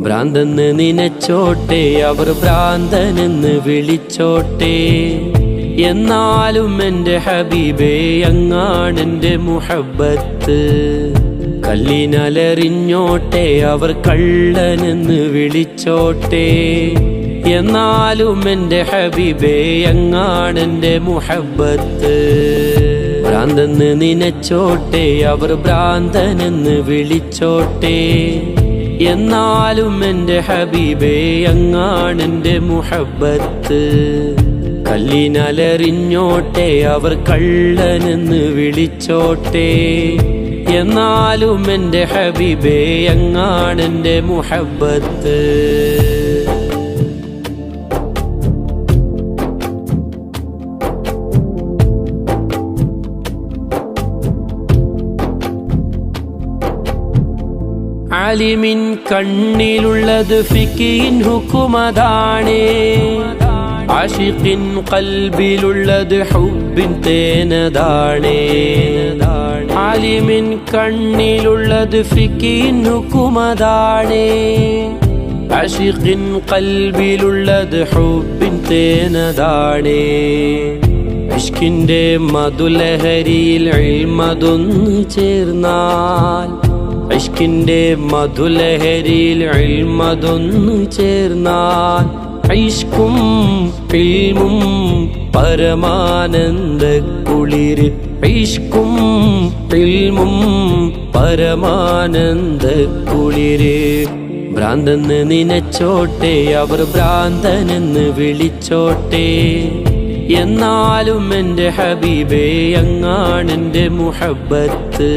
ഭ്രാന്തെന്ന് നിനച്ചോട്ടെ, അവർ ഭ്രാന്തനെന്ന് വിളിച്ചോട്ടെ. എന്നാലും എൻ്റെ ഹബീബേ അങ്ങാണെൻ്റെ മുഹബ്ബത്ത്. കല്ലിനലറിഞ്ഞോട്ടെ, അവർ കള്ളനെന്ന് വിളിച്ചോട്ടെ. എന്നാലും എൻ്റെ ഹബീബേ അങ്ങാണെൻ്റെ മുഹബ്ബത്ത്. ഭ്രാന്തെന്ന് നിനച്ചോട്ടെ, അവർ ഭ്രാന്തനെന്ന് വിളിച്ചോട്ടെ. എന്നാലും എൻ്റെ ഹബീബേ അങ്ങാണെൻ്റെ മുഹബ്ബത്ത്. കല്ലിനലറിഞ്ഞോട്ടെ, അവർ കള്ളനെന്ന് വിളിച്ചോട്ടെ. എന്നാലും എൻ്റെ ഹബീബേ അങ്ങാണെൻ്റെ മുഹബ്ബത്ത്. ആലിമിൻ കണ്ണിലുള്ളത് ഫിഖിൻ ഹുക്കുമതാണേ. ആശിഖിൻ ഖൽബിലുള്ളത് ഹുബ്ബിൻ തേനതാണേ. ആലിമിൻ കണ്ണിലുള്ളത് ഫിഖിൻ ഹുക്കുമതാണേ. ആശിഖിൻ ഖൽബിലുള്ളത് ഹുബ്ബിൻ തേനതാണേ. ഇഷ്കിൻ്റെ മധുലഹരിയിൽ ഇൽമതൊന്നു ചേർന്നാൽ, ഇഷ്കിൻ്റെ മധുലഹരിയിൽ ഇൽമതൊന്നു ചേർന്നാൽ, ഇഷ്കും ഇൽമും പരമാനന്ദ കുളിര്. ഇഷ്കും ഇൽമും പരമാനന്ദ കുളിര്. ഭ്രാന്തെന്ന് നിനച്ചോട്ടെ, അവർ ഭ്രാന്തനെന്ന് വിളിച്ചോട്ടെ. എന്നാലും എൻ്റെ ഹബീബേ അങ്ങാണെൻ്റെ മുഹബ്ബത്ത്.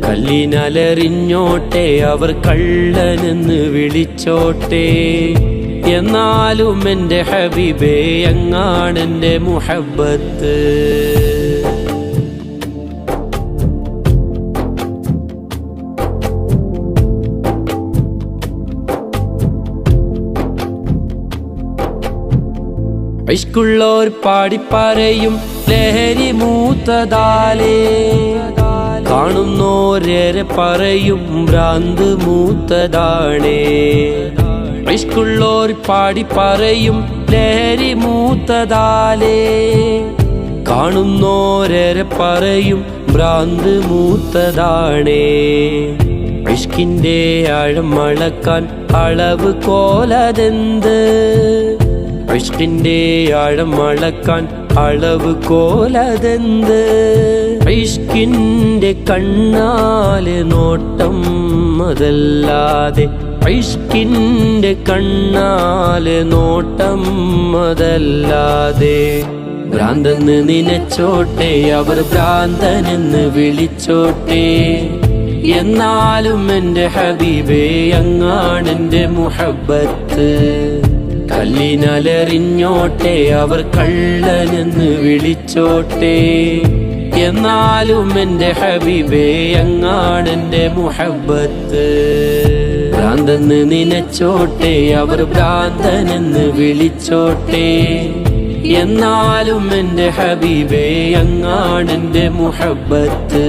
കല്ലിനലറിഞ്ഞോട്ടെ, അവർ കള്ളനെന്ന് വിളിച്ചോട്ടെ. എന്നാലും എൻ്റെ ഹബീബേ അങ്ങാണെൻ്റെ മുഹബ്ബത്ത്. ഇഷ്കുള്ളോർ പാടിപ്പറയും ലഹരി മൂത്തതാലേ. കാണുന്നോരേറെ പറയും ഭ്രാന്ത് മൂത്തതാണേ. ഇഷ്കുള്ളോർ പാടിപ്പറയും ലഹരി മൂത്തതാലേ. കാണുന്നോരേറെ പറയും ഭ്രാന്ത് മൂത്തതാണേ. ഇഷ്കിൻ്റെ ആഴം അളക്കാൻ അളവ് കോലതെന്ത്? ഇഷ്കിൻ്റെ ആഴം അളക്കാൻ അളവ് കോലതെന്ത്? ഇഷ്കിൻ്റെ കണ്ണാലെ നോട്ടം അതല്ലാതെ, ഇഷ്കിൻ്റെ കണ്ണാലെ നോട്ടം അതല്ലാതെ. ഭ്രാന്തെന്ന് നിനച്ചോട്ടെ, അവർ ഭ്രാന്തനെന്ന് വിളിച്ചോട്ടെ. എന്നാലും എൻ്റെ ഹബീബേ അങ്ങാണെൻ്റെ മുഹബ്ബത്ത്. കല്ലിനലറിഞ്ഞോട്ടെ, അവർ കള്ളനെന്ന് വിളിച്ചോട്ടെ. എന്നാലും എൻ്റെ ഹബീബേ അങ്ങാണെൻ്റെ മുഹബ്ബത്ത്. ഭ്രാന്തെന്ന് നിനച്ചോട്ടെ, അവർ ഭ്രാന്തനെന്ന് വിളിച്ചോട്ടെ. എന്നാലും എൻ്റെ ഹബീബേ അങ്ങാണെൻ്റെ മുഹബ്ബത്ത്.